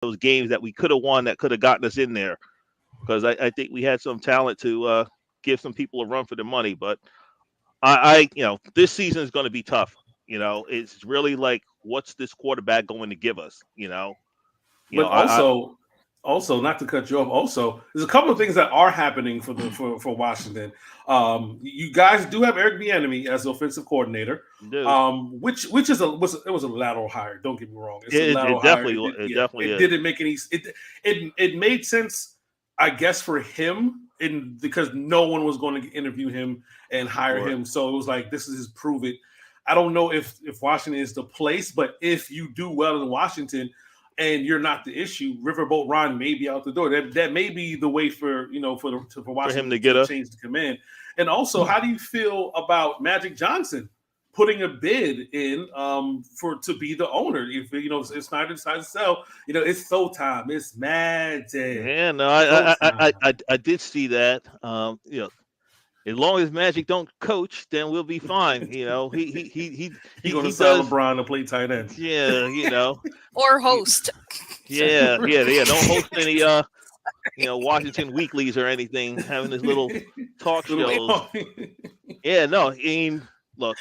those games that we could have won that could have gotten us in there because I think we had some talent to give some people a run for their money. But this season is going to be tough. It's really like, what's this quarterback going to give us? But also, not to cut you off. Also, there's a couple of things that are happening for Washington. You guys do have Eric Bieniemy as the offensive coordinator, which was a lateral hire. Don't get me wrong. It's a lateral hire. It definitely didn't make any. It made sense, I guess, for him, because no one was going to interview him and hire him. So it was like, this is his prove it. I don't know if Washington is the place, but if you do well in Washington and you're not the issue, Riverboat Ron may be out the door. That may be the way for Washington for him to get change the command. And also, how do you feel about Magic Johnson putting a bid in to be the owner? If it's not decided to sell, it's so time. It's Magic. Yeah, no, I did see that. As long as Magic don't coach, then we'll be fine. He's gonna sell LeBron to play tight end. Yeah, or host. Yeah. Don't host any Washington weeklies or anything. Having his little talk shows. Yeah, no. I mean, look,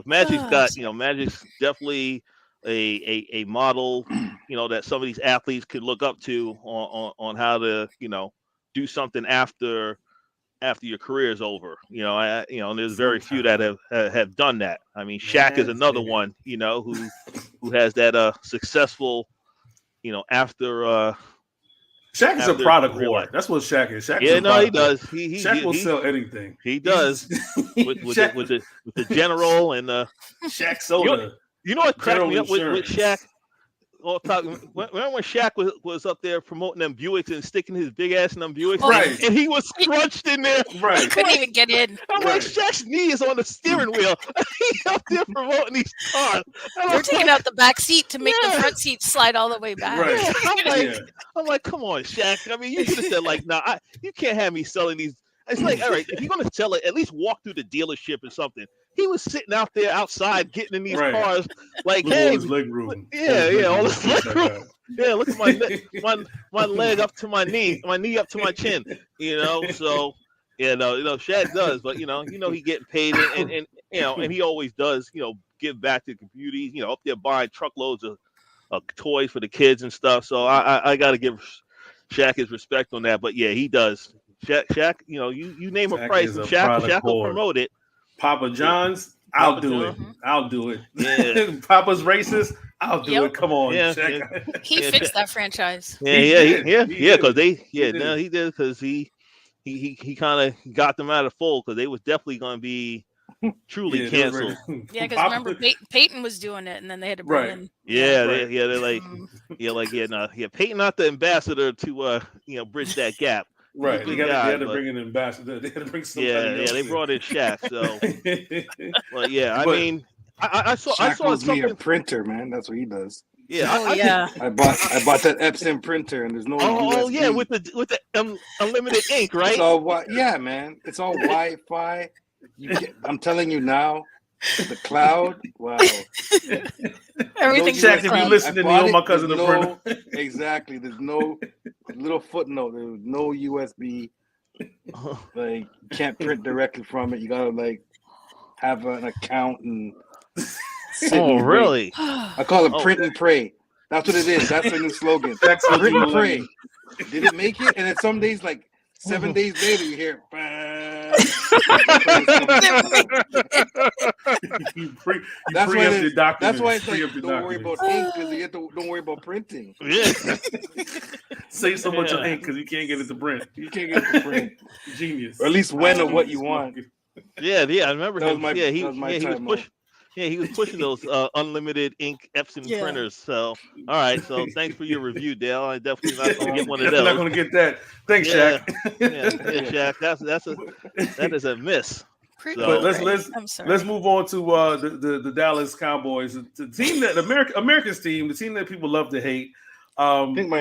Magic's got Magic's definitely a model. That some of these athletes could look up to on how to do something after your career is over. And there's very few that have done that. I mean, Shaq is another one, who has that successful, after Shaq is a product whore. That's what Shaq is. He does. Shaq will sell anything. He does with the general and Shaq soda. You know what cracked me up with Shaq? When Shaq was up there promoting them Buicks and sticking his big ass in them Buicks, right? And he was scrunched in there, right? He couldn't even get in. I'm like, Shaq's knee is on the steering wheel. He's up there promoting these cars. They're taking out the back seat to make the front seat slide all the way back. Right. I'm like, come on, Shaq. I mean, you could have said like, nah, you can't have me selling these. It's like, all right, if you're gonna sell it, at least walk through the dealership or something. He was sitting out there outside getting in these cars, like, look, hey, all his leg room. All this leg room. Yeah, look at my leg up to my knee up to my chin. So Shaq does, but he getting paid, and he always does, give back to the community. Up there buying truckloads of toys for the kids and stuff. So I got to give Shaq his respect on that. But yeah, he does. Shaq, you name a price, and Shaq will promote it. Papa John's, I'll do it. I'll do it. Yeah. Papa's racist, I'll do it. Come on, Shaq. He fixed that franchise. Yeah, because he did, because he kind of got them out of fold, because they was definitely going to be truly canceled. Yeah, because remember Peyton was doing it, and then they had to bring in. They're like, Peyton not the ambassador to bridge that gap. Right, they had to bring an ambassador. They had to bring somebody else. They brought in Shaq. So, I mean, I saw me a printer, man. That's what he does. Yeah, I bought that Epson printer, and there's no. USB. With the unlimited ink, right? It's all man. It's all Wi-Fi. I'm telling you now. The cloud, wow! Everything. Shaq, if you listen to me, my cousin, the printer. Exactly. There's no little footnote. There's no USB. Like, you can't print directly from it. You gotta have an account and. Really? I call it print and pray. That's what it is. That's the new slogan. Print and pray. Did it make it? And then some days, 7 days later, you hear. That's why it's like, don't worry about ink, because you don't worry about printing. Yeah. Save so much of ink because you can't get it to print. You can't get it to print. Genius. Or at least when or what you want. Yeah, I remember him. He was pushing those unlimited ink Epson printers. So, all right. So, thanks for your review, Dale. I definitely not going to get one of those. I'm not going to get that. Thanks, Shaq. Shaq. That is a miss. So, but let's move on to the Dallas Cowboys, the team that America's team, the team that people love to hate. I think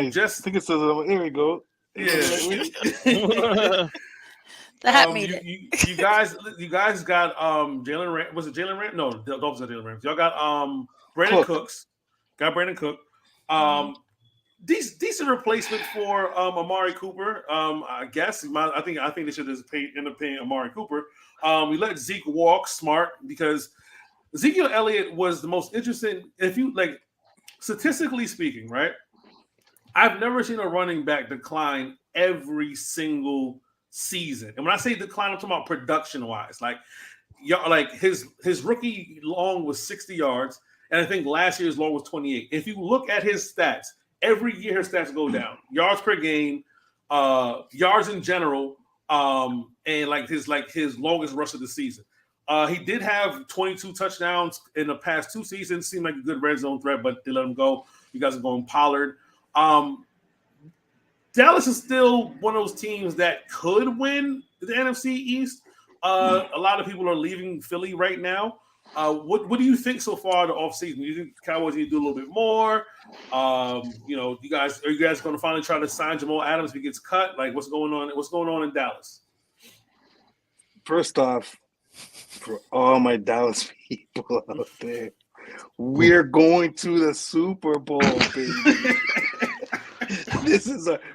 it says, here we go. Yeah. The hat made it. You guys got Jalen Ram. Was it Jalen Ram? No, Dolphins are Jalen Rams. Y'all got Brandon Cooks. Got Brandon Cook. decent replacement for Amari Cooper. I guess I think they should just end up paying Amari Cooper. We let Zeke walk, smart, because Ezekiel Elliott was the most interesting. If you like, statistically speaking, right? I've never seen a running back decline every single season. And when I say decline, I'm talking about production wise. Like his rookie long was 60 yards, and I think last year's long was 28. If you look at his stats, every year his stats go down. Yards per game, yards in general, and like his longest rush of the season. He did have 22 touchdowns in the past 2 seasons. Seemed like a good red zone threat, but they let him go. You guys are going Pollard. Dallas is still one of those teams that could win the NFC East. A lot of people are leaving Philly right now. What do you think so far the offseason? Do you think the Cowboys need to do a little bit more? Are you guys going to finally try to sign Jamal Adams if he gets cut? Like, what's going on? What's going on in Dallas? First off, for all my Dallas people out there, we're going to the Super Bowl, baby.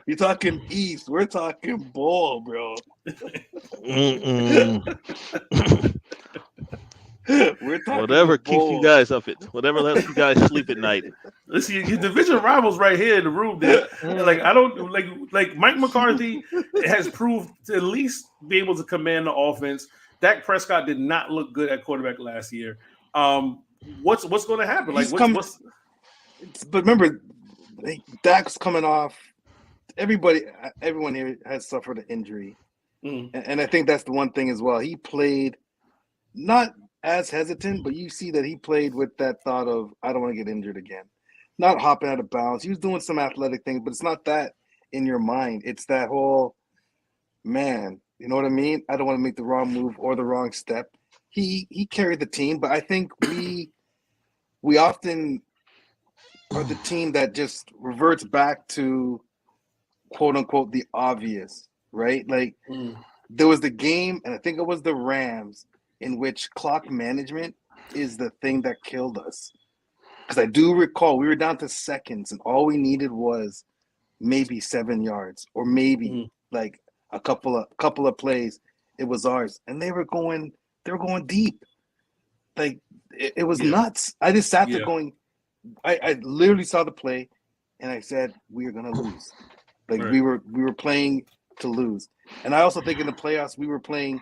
You're talking East. We're talking Bowl, bro. We're talking whatever keeps you guys up whatever lets you guys sleep at night. Listen, your division rivals right here in the room. Like I don't like Mike McCarthy has proved to at least be able to command the offense. Dak Prescott did not look good at quarterback last year. What's going to happen? Like but remember, Dak's coming off. Everyone here has suffered an injury, and I think that's the one thing as well. He played not as hesitant, but you see that he played with that thought of, I don't want to get injured again. Not hopping out of bounds. He was doing some athletic things, but it's not that in your mind. It's that whole, man, you know what I mean? I don't want to make the wrong move or the wrong step. He carried the team, but I think we often are the team that just reverts back to, quote unquote, the obvious, right? Like there was the game, and I think it was the Rams, in which clock management is the thing that killed us. Because I do recall we were down to seconds, and all we needed was maybe 7 yards, or maybe like a couple of plays. It was ours, and they were going deep. Like it was nuts. I just sat there going. I literally saw the play, and I said, we are gonna lose. Like we were playing to lose. And I also think in the playoffs we were playing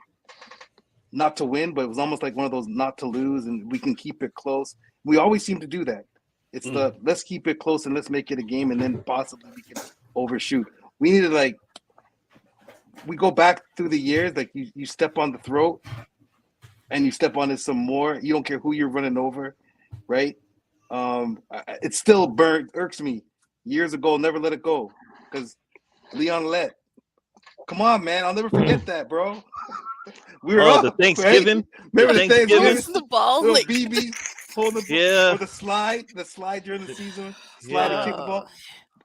not to win, but it was almost like one of those not to lose, and we can keep it close. We always seem to do that. It's the let's keep it close and let's make it a game, and then possibly we can overshoot. We need to we go back through the years, like you step on the throat and you step on it some more. You don't care who you're running over, right? It still irks me. Years ago, never let it go, because Leon Lett. Come on, man, I'll never forget that, bro. We were the Thanksgiving. Right? Remember the Thanksgiving? The ball, like BB hold the or the slide during the season, and kick the ball.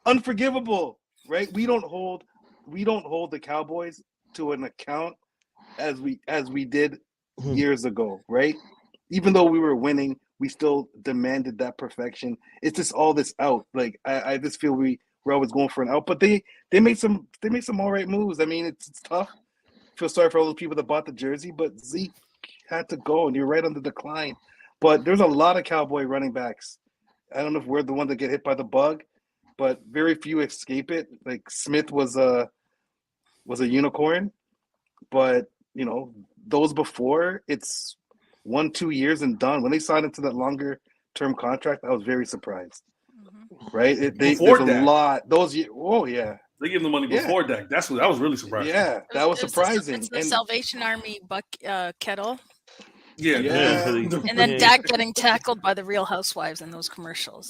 Unforgivable, right? We don't hold the Cowboys to an account as we did years ago, right? Even though we were winning, we still demanded that perfection. It's just all this out. Like I just feel we're always going for an out, but they made some all right moves. I mean, it's tough. Feel sorry for all those people that bought the jersey, but Zeke had to go, and you're right on the decline. But there's a lot of Cowboy running backs. I don't know if we're the one that get hit by the bug, but very few escape it. Like Smith was a unicorn, but those before, it's 1-2 years and done. When they signed into that longer term contract, I was very surprised. Right? There's a lot. Those years. Oh yeah. They gave them money before Dak. That was really surprising. Yeah, that was surprising. It's the Salvation Army kettle. Yeah. And then Dak getting tackled by the Real Housewives in those commercials.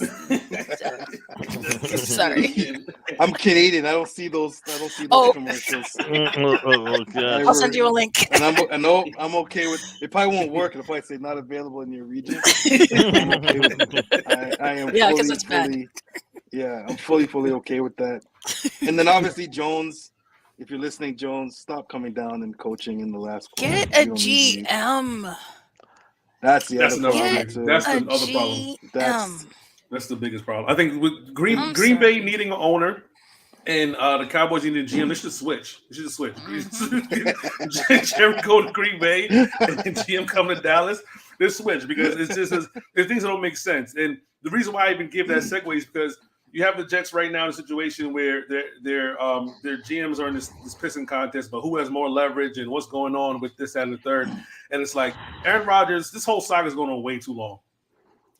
Sorry. I'm Canadian. I don't see those commercials. I'll send you a link. And I'm okay with it. Probably won't work. It'll probably say not available in your region. I'm okay with it. I am because it's bad. Yeah, I'm fully okay with that. And then obviously Jones, if you're listening, Jones, stop coming down and coaching in the last quarter. Get a GM. That's the other problem. That's the other problem. That's the biggest problem. I think with Green Bay needing an owner and the Cowboys needing a GM, they should switch. GM go to Green Bay and GM come to Dallas. They switch because it's just there's things that don't make sense. And the reason why I even give that segue is because you have the Jets right now in a situation where their GMs are in this pissing contest, but who has more leverage and what's going on with this and the third. And it's like Aaron Rodgers, this whole saga is going on way too long.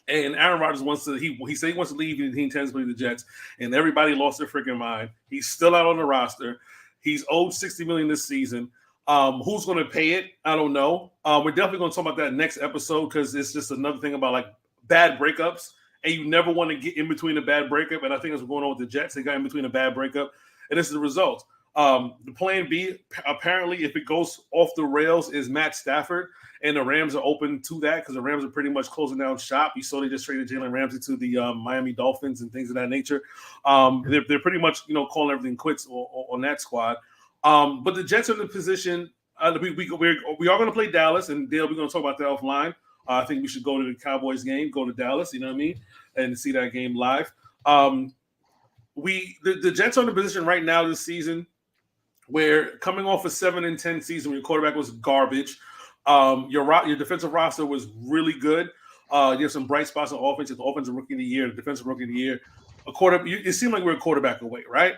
And Aaron Rodgers wants to, he said he wants to leave and he intends to leave the Jets. And everybody lost their freaking mind. He's still out on the roster. He's owed $60 million this season. Who's going to pay it? I don't know. We're definitely going to talk about that next episode because it's just another thing about like bad breakups. And you never want to get in between a bad breakup. And I think that's what's going on with the Jets. They got in between a bad breakup. And this is the result. The plan B, apparently, if it goes off the rails, is Matt Stafford. And the Rams are open to that because the Rams are pretty much closing down shop. You saw they just traded Jalen Ramsey to the Miami Dolphins and things of that nature. They're pretty much, calling everything quits on that squad. But the Jets are in the position. We are going to play Dallas, and Dale, we're going to talk about that offline. I think we should go to the Cowboys game, go to Dallas, you know what I mean, and see that game live. The Jets are in a position right now this season where coming off a 7-10 season, when your quarterback was garbage, your defensive roster was really good. You have some bright spots on offense. The offensive rookie of the year, the defensive rookie of the year. It seemed like we're a quarterback away, right?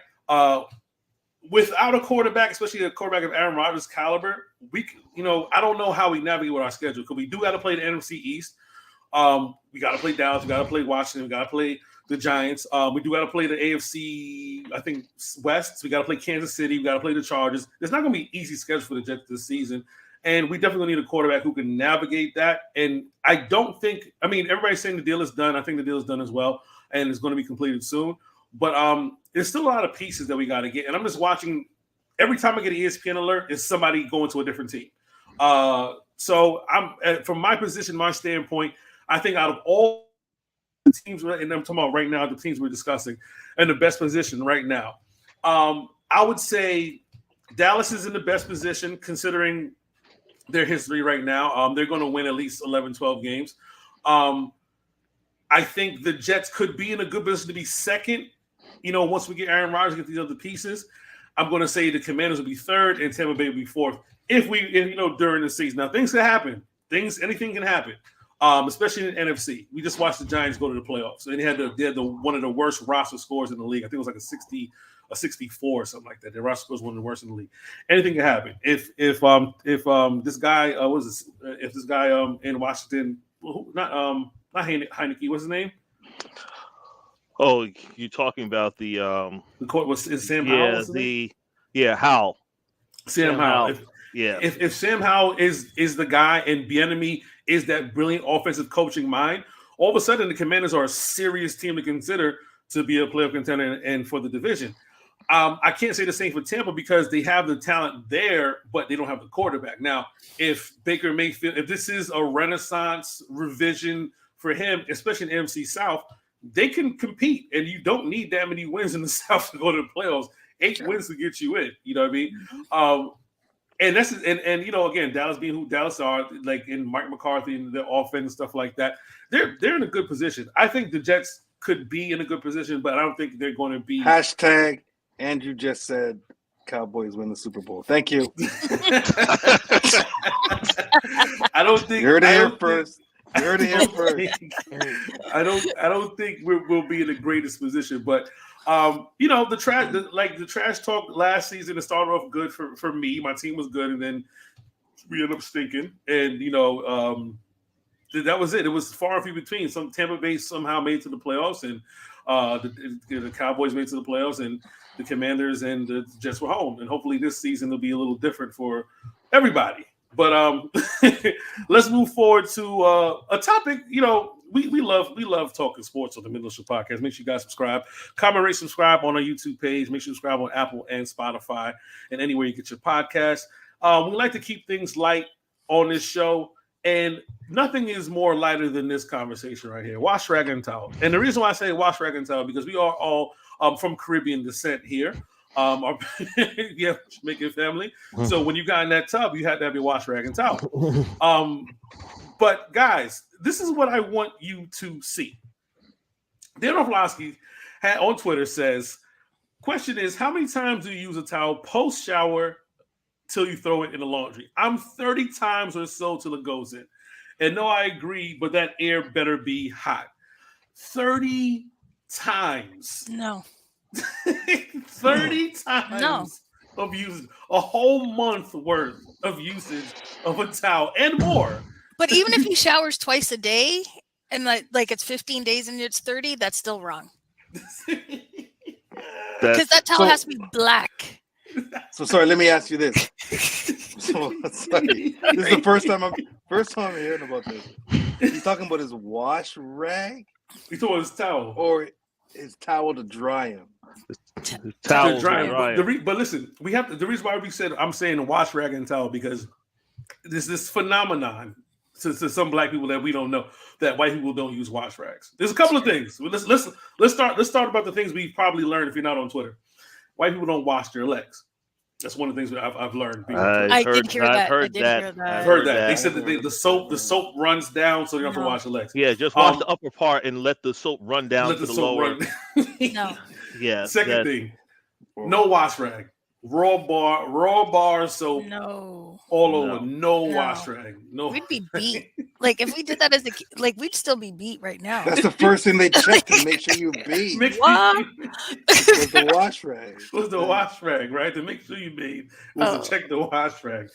Without a quarterback, especially a quarterback of Aaron Rodgers' caliber, I don't know how we navigate with our schedule because we do got to play the NFC East. We got to play Dallas. We got to play Washington. We got to play the Giants. We do got to play the AFC, I think, West. So we got to play Kansas City. We got to play the Chargers. There's not going to be easy schedule for the Jets this season. And we definitely need a quarterback who can navigate that. And I don't think – everybody's saying the deal is done. I think the deal is done as well, and it's going to be completed soon. But there's still a lot of pieces that we got to get. And I'm just watching – every time I get an ESPN alert, it's somebody going to a different team. So I'm from my position, my standpoint, I think out of all the teams – and I'm talking about right now, the teams we're discussing, in the best position right now, I would say Dallas is in the best position considering – their history right now. They're going to win at least 11, 12 games. I think the Jets could be in a good position to be second. Once we get Aaron Rodgers, get these other pieces, I'm going to say the Commanders will be third and Tampa Bay will be fourth. If during the season. Now, things can happen. Anything can happen, especially in the NFC. We just watched the Giants go to the playoffs. And they had one of the worst roster scores in the league. I think it was like a 64 or something like that. Their roster was one of the worst in the league. Anything can happen. If this guy if this guy in Washington, not Heineke, what's his name? Oh, you're talking about the court is Sam Howell? Howell. Sam Howell. If Sam Howell is the guy and Bieniemy is that brilliant offensive coaching mind, all of a sudden the Commanders are a serious team to consider to be a playoff contender and for the division. I can't say the same for Tampa because they have the talent there, but they don't have the quarterback. Now, if Baker Mayfield, if this is a renaissance revision for him, especially in NFC South, they can compete, and you don't need that many wins in the South to go to the playoffs. 8 wins to get you in. You know what I mean? And that's and again, Dallas being who Dallas are, like in Mike McCarthy and the offense and stuff like that, they're in a good position. I think the Jets could be in a good position, but I don't think they're going to be. Hashtag Andrew just said Cowboys win the Super Bowl. Thank you. I don't think you heard it here first. You heard it here first. I don't think we'll be in the greatest position, but the trash talk last season, it started off good for me. My team was good, and then we ended up stinking. And that was it. It was far and few between. Some Tampa Bay somehow made it to the playoffs, and the Cowboys made it to the playoffs, and the Commanders and the Jets were home. And hopefully this season will be a little different for everybody. But let's move forward to a topic. We love talking sports on the Middle Show Podcast. Make sure you guys subscribe, comment, rate, subscribe on our YouTube page. Make sure you subscribe on Apple and Spotify and anywhere you get your podcast. We like to keep things light on this show, and nothing is more lighter than this conversation right here. Wash, rag, and towel. And the reason why I say wash, rag, and towel because we are all from Caribbean descent here. Yeah, Jamaican family. So when you got in that tub, you had to have your wash rag and towel. But guys, this is what I want you to see. Dan Orlovsky had on Twitter says, question is, how many times do you use a towel post shower till you throw it in the laundry? I'm 30 times or so till it goes in. And no, I agree, but that air better be hot. 30 times. No. 30 times of usage. A whole month worth of usage of a towel and more. But even if he showers twice a day and like it's 15 days and it's 30, that's still wrong. Because that towel has to be black. So sorry, let me ask you this. So sorry. This is the first time I'm hearing about this. He's talking about his wash rag? He's talking about his towel. Or his towel to dry him. Towel to dry him. But listen, we have the reason why I'm saying wash rag and towel, because there's this phenomenon to some black people that we don't know, that white people don't use wash rags. There's a couple of things. Let's start about the things we've probably learned if you're not on Twitter. White people don't wash their legs. That's one of the things that I've learned. I did hear that. I've heard that. They said that the soap runs down, so you don't have to wash your legs. Yeah, just wash the upper part and let the soap run down to the lower. No. Yeah. Second thing, no wash rag. Raw bar soap. No. All over. No wash rag. No. We'd be beat. Like if we did that as a kid, like we'd still be beat right now. That's the first thing they check to make sure you bathe. What? Was the wash rag. Was the wash rag, right? To make sure you bathe was to check the wash rag.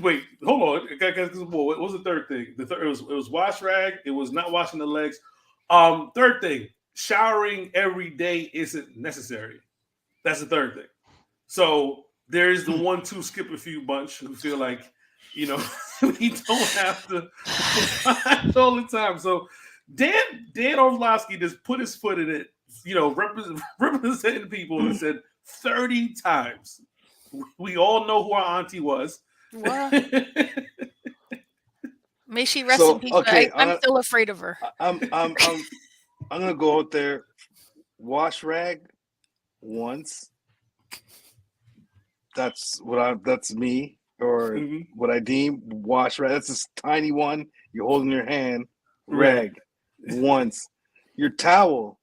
Wait, hold on. What was the third thing? It was wash rag. It was not washing the legs. Third thing, showering every day isn't necessary. That's the third thing. So there's the 1-2 skip a few bunch who feel like, we don't have to wash all the time. So Dan Orlovsky just put his foot in it, representing people, and said 30 times. We all know who our auntie was. What? May she rest in peace. Okay, I'm still afraid of her. I'm gonna go out there, wash rag once. That's me, or what I deem wash rag. That's this tiny one you hold in your hand. Rag once. Your towel.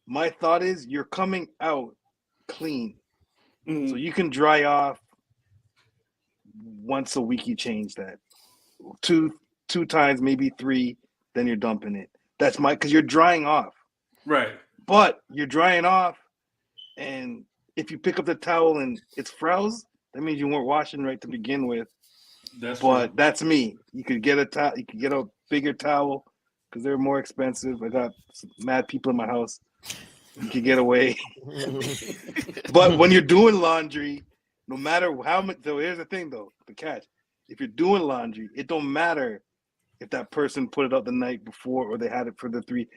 My thought is you're coming out clean, so you can dry off once a week. You change that. Two times, maybe 3. Then you're dumping it. That's because you're drying off. Right. But you're drying off, and if you pick up the towel and it's froze, that means you weren't washing right to begin with. That's me. You could get a towel. You could get a bigger towel because they're more expensive. I got mad people in my house. You could get away. But when you're doing laundry, no matter how much. So here's the thing, though. The catch: if you're doing laundry, it don't matter if that person put it up the night before or they had it for the 3.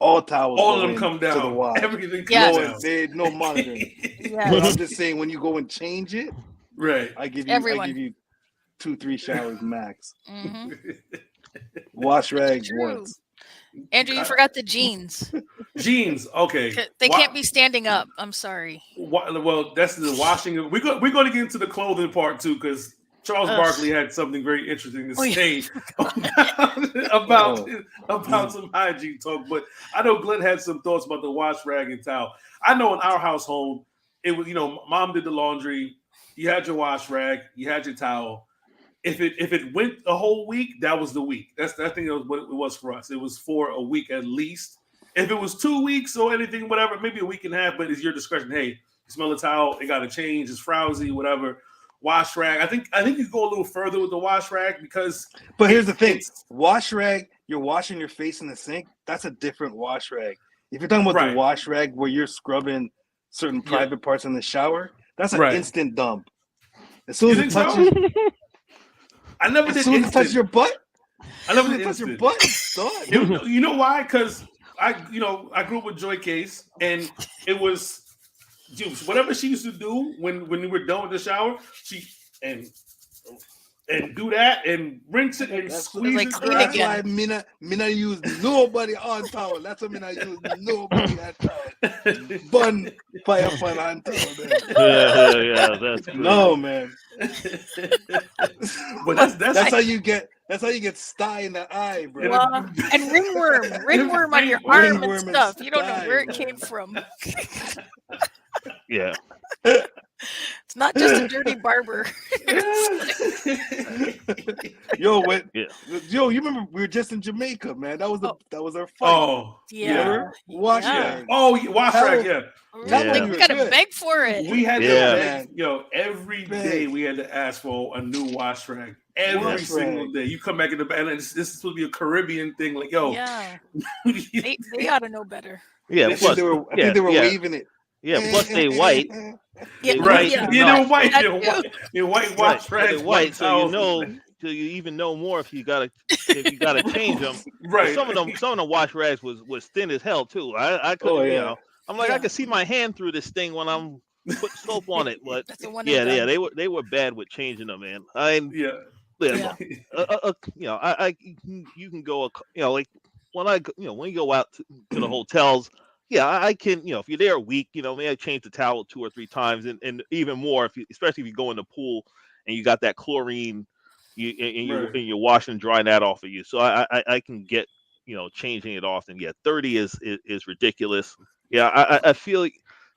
All towels. All of them come down. To the wash. Everything comes down. There's no monitoring. But I'm just saying, when you go and change it, right? I give you 2-3 showers max. Wash rag once. Andrew, you forgot the jeans. Jeans, okay. They can't be standing up. I'm sorry. Well, that's the washing. We're going to get into the clothing part too, because Charles Barkley had something very interesting to say about some hygiene talk. But I know Glenn had some thoughts about the wash rag and towel. I know in our household, it was, mom did the laundry. You had your wash rag. You had your towel. If it went a whole week, that was the week. I think that was what it was for us. It was for a week at least. If it was 2 weeks or anything, whatever, maybe a week and a half, but it's your discretion. Hey, you smell the towel, it got to change. It's frowsy, whatever. Wash rag. I think you go a little further with the wash rag because. But here's the thing: wash rag. You're washing your face in the sink. That's a different wash rag. If you're talking about the wash rag where you're scrubbing certain private parts in the shower, that's an instant dump. As soon as it touches, I never did. As soon as it touches your butt, I never did touch your butt. It's done. You know why? Because I grew up with Joy Case, and it was. Whatever she used to do when we were done with the shower, she and do that and rinse it and squeeze it. That's why me not use nobody on towel. That's why me not use nobody on towel. Bun fire on towel. Yeah, that's good. No, man. But that's how you get. That's how you get sty in the eye, bro. Well, and ringworm on your arm and stuff. You don't know where it came from. Yeah. It's not just a dirty barber. Yo, you remember we were just in Jamaica, man. That was our fight. Oh, yeah. Wash rag. Oh, wash rag, yeah. We gotta beg for it. We had to beg, every day we had to ask for a new wash rag. Every single day. You come back in the back, and this is supposed to be a Caribbean thing. Like, yo. Yeah. they ought to know better. Yeah, I think they were waving it. Yeah, plus they white. Right. Yeah. They're white. You're white wash rags. They're white, so you even know more if you gotta change them. Right. Some of the wash rags was thin as hell too. I couldn't, I'm like, I could see my hand through this thing when I'm putting soap on it, but they were bad with changing them, man. You can go, like when you go out to the hotels. Yeah, I can, if you're there a week, maybe I change the towel 2 or 3 times, and even more especially if you go in the pool and you got that chlorine, you're washing and drying that off of you. So I can get, changing it often. Yeah, 30 is ridiculous. Yeah, I feel,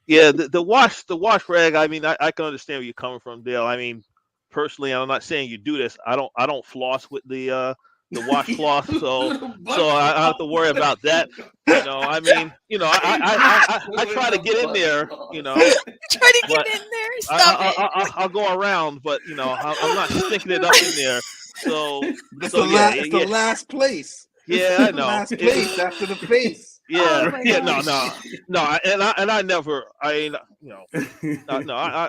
the wash rag. I mean, I can understand where you're coming from, Dale. I mean, personally, I'm not saying you do this. I don't floss with the washcloth, so I have to worry about that. I mean, I try to get in there, Try to get in there. Stop it. I'll go around, but I'm not sticking it up in there. So it's the last place. Yeah, I know. Last place after the face. Yeah, no, and I never, I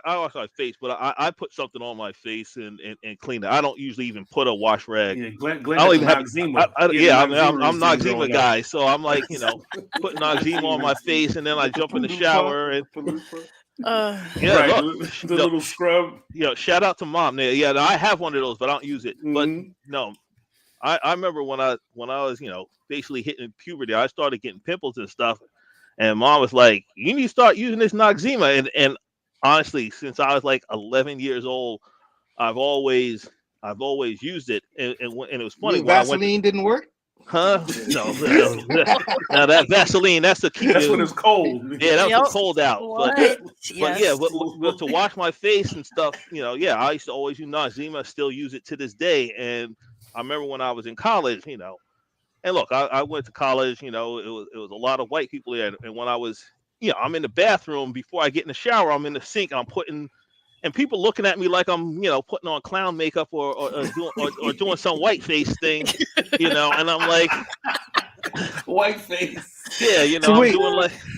wash my face, but I put something on my face and clean it. I don't usually even put a wash rag. Yeah, Glenn I don't even have Noxzema. I'm Noxzema guy, so I'm like, putting Noxzema on my face, and then I jump in the shower and. The little scrub. Shout out to Mom. Yeah, I have one of those, but I don't use it. But no, I remember when I was, basically hitting puberty, I started getting pimples and stuff, and Mom was like, "You need to start using this Noxzema." And honestly, since I was like 11 years old, I've always used it. And it was funny. Vaseline didn't work. Huh? No. Now that Vaseline, that's the key. That's when it's cold. Yeah, that was cold out. But to wash my face and stuff, I used to always use Noxzema. Still use it to this day. And I remember when I was in college, and look, I went to college. It was a lot of white people there. And when I was, I'm in the bathroom before I get in the shower. I'm in the sink. And I'm putting. And people looking at me like I'm, putting on clown makeup or doing some white face thing, and I'm like, white face. Yeah, so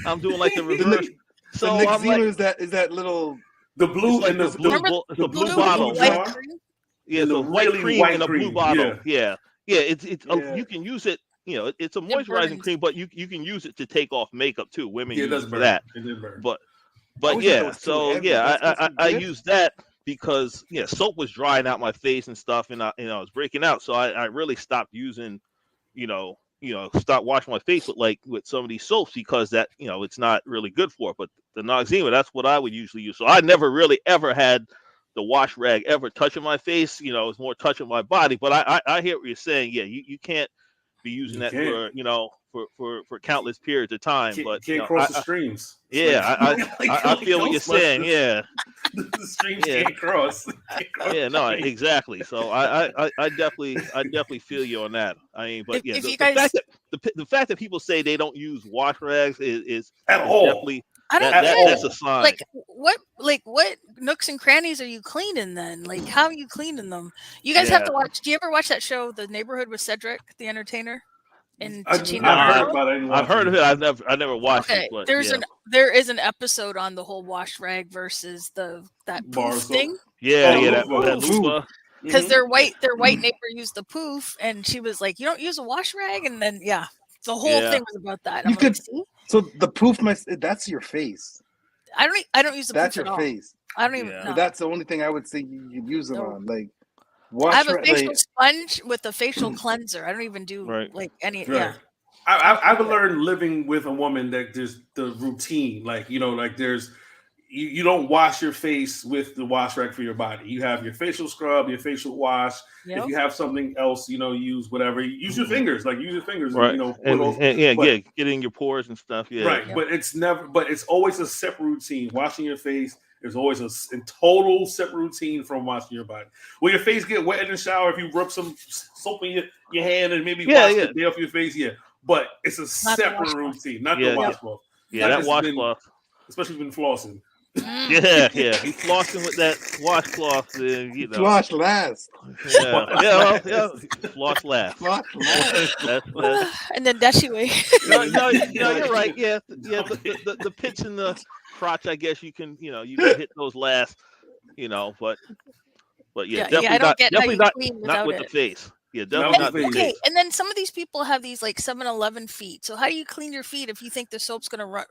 I'm doing like the reverse. So Noxzema is that little the blue and the blue bottle. Yeah, the white cream in a blue bottle. Yeah. It's you can use it. It's a moisturizing cream, but you can use it to take off makeup too. Women use it for that. But yeah, so I used that because soap was drying out my face and stuff, and I was breaking out, so I really stopped using, stop washing my face with some of these soaps because that it's not really good for it. But the Noxzema, that's what I would usually use. So I never really ever had the wash rag ever touching my face. It's more touching my body. But I hear what you're saying. Yeah, you can't be using that for countless periods of time. But can't cross the streams. Yeah, I feel what you're saying. Yeah, the streams can't cross. Yeah, no, exactly. So I definitely feel you on that. I mean, but the fact that people say they don't use wash rags is at all definitely. That's a sign. What nooks and crannies are you cleaning then? Like, how are you cleaning them? You guys have to watch. Do you ever watch that show, The Neighborhood with Cedric the Entertainer? I've heard of it. I nenever watched it. But there is an episode on the whole wash rag versus that poof thing. That loofah. Because their white neighbor used the poof, and she was like, "You don't use a wash rag," and then the whole thing was about that. So the poof, that's your face. I don't use the poof. That's your face. I don't even know. That's the only thing I would say you use them on. Like, I have a facial sponge with a facial cleanser. I don't even do any. Right. Yeah. I've learned living with a woman that there's the routine. There's you don't wash your face with the wash rag for your body. You have your facial scrub, your facial wash. Yep. If you have something else, use whatever. Use your fingers, Right. and get in your pores and stuff. Yeah. Right. Yep. But it's always a separate routine. Washing your face. There's always a total separate routine from washing your body. Will your face get wet in the shower if you rub some soap in your hand and maybe wash the day off your face? Yeah. But it's a separate routine, not the washcloth. Yeah, that washcloth. Especially when flossing. Yeah. You flossing with that washcloth, Floss last. Yeah. Floss last. That's and then dash away. No, you're right. Yeah. The pits in the crotch, I guess you can hit those last, but definitely not with the face. Yeah, definitely not the face. And then some of these people have these like 7-Eleven feet. So how do you clean your feet if you think the soap's gonna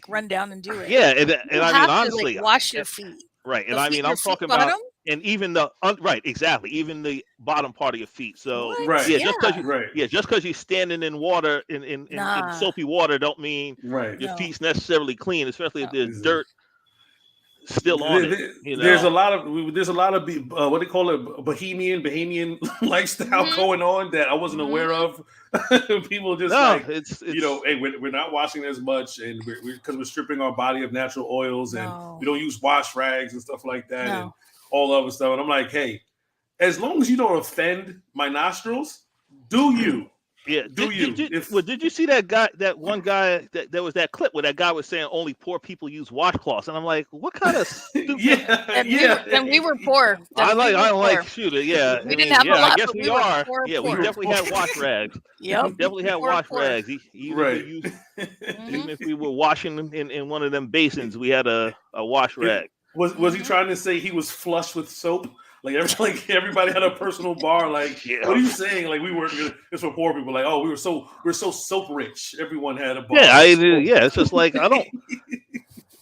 run down and do it? Yeah, and I mean honestly, wash your feet. Right, and I mean I'm talking about, and even the right, exactly, even the bottom part of your feet. So just because you're standing in water in soapy water, don't mean your feet's necessarily clean, especially if there's dirt still on it. There's a lot of what they call it, bohemian lifestyle going on that I wasn't aware of. People just it's hey, we're not washing as much, and because we're stripping our body of natural oils, and we don't use wash rags and stuff like that, and all other stuff. And I'm like, hey, as long as you don't offend my nostrils, do you? Yeah. Did you see that one guy that was that clip where that guy was saying only poor people use washcloths, and I'm like, what kind of stupid? And we were poor. I like shooter. Yeah. We didn't have a lot. I guess we are. Yeah, we definitely had wash rags. Yep. We definitely had wash rags. Even if we were washing in one of them basins, we had a wash rag. Was he trying to say he was flush with soap? Like everybody had a personal bar. Like, what are you saying? Like, we weren't it's for poor people. Like, oh, we're so soap rich. Everyone had a bar. Yeah, it's just like I don't,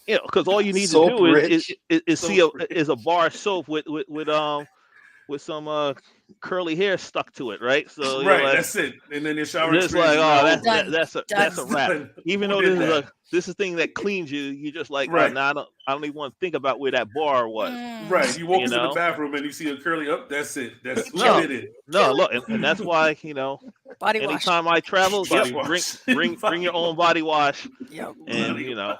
because all you need to do is a bar of soap with some curly hair stuck to it, right? So that's it. And then your shower. It's like, that's a wrap. Even though this is a thing that cleans you, you're just like, I don't even want to think about where that bar was. Right. You walk into the bathroom and you see a curly up. That's it. That's what did it. No, look, and that's why body wash. Anytime I travel, bring your own body wash. Yep. And now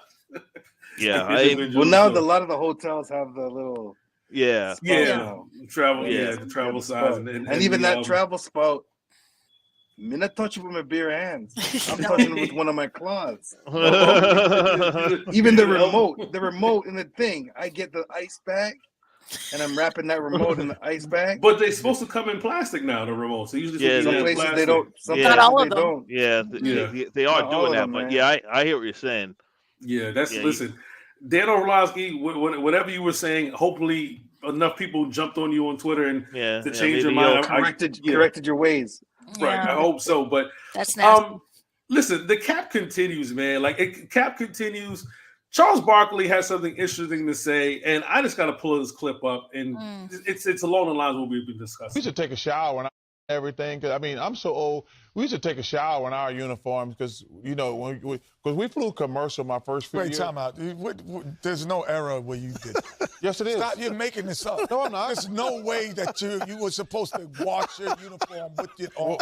a lot of the hotels have the little. The travel size, and even that travel spout. I'm not touching with my bare hands. I'm touching it with one of my claws. Even the remote in the thing. I get the ice bag, and I'm wrapping that remote in the ice bag. But they're supposed to come in plastic now. The remotes. They usually some places plastic. They don't. Not all of them. Don't. Yeah, they are doing that. But I hear what you're saying. Yeah, listen. Dan Orlovsky, whatever you were saying, hopefully enough people jumped on you on Twitter and to change your mind. Corrected your ways. Right, I hope so. But that's nasty. Listen, the cap continues, man. Cap continues. Charles Barkley has something interesting to say, and I just got to pull this clip up, and it's along the lines of what we've been discussing. We should take a shower and everything. Cause I mean, I'm so old. We should take a shower in our uniforms because because we flew commercial my first few years. Wait, time out. There's no era where you did. Yes, it is. Stop! You're making this up. No, I'm not. There's no way that you were supposed to wash your uniform with it on.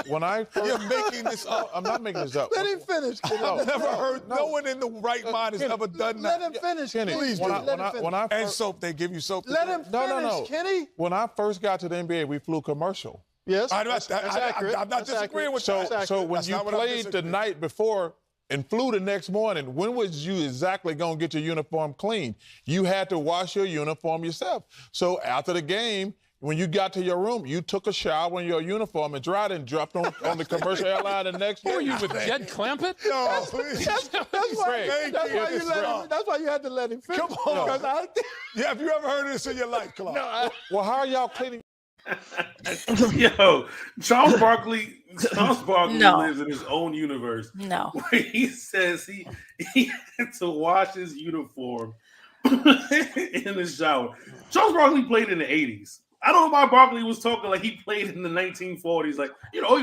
You're making this up. I'm not making this up. Let him finish. I've never heard. No one in the right mind has ever done that. Let him finish, Kenny. Please. And soap. They give you soap. Let him finish, Kenny. When I first got to the NBA, we flew commercial. Yes, that's accurate. I'm not disagreeing with you. So when you played the night before and flew the next morning, when was you exactly going to get your uniform clean? You had to wash your uniform yourself. So after the game, when you got to your room, you took a shower in your uniform and dried and dropped on the commercial airline the next day. Were you with Jed Clampett? No, that's why you had to let him finish. Come on. Have you ever heard of this in your life, Clark? No. Well, how are y'all cleaning? Yo, Charles Barkley lives in his own universe. No. Where he says he had to wash his uniform in the shower. Charles Barkley played in the 80s. I don't know why Barkley was talking like he played in the 1940s. Like,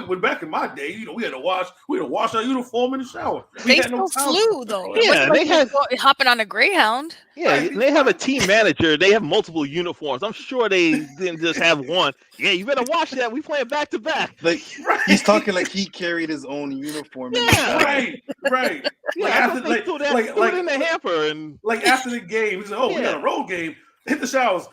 when back in my day, we had to wash our uniform in the shower. They still flew though. Yeah, they had hopping on a Greyhound. Yeah, they have a team manager. They have multiple uniforms. I'm sure they didn't just have one. Yeah, you better watch that. We playing back to back. Like he's talking like he carried his own uniform. Yeah, right. Yeah, after, they threw it in the hamper and like after the game, he said, "Oh, we got a road game. Hit the showers.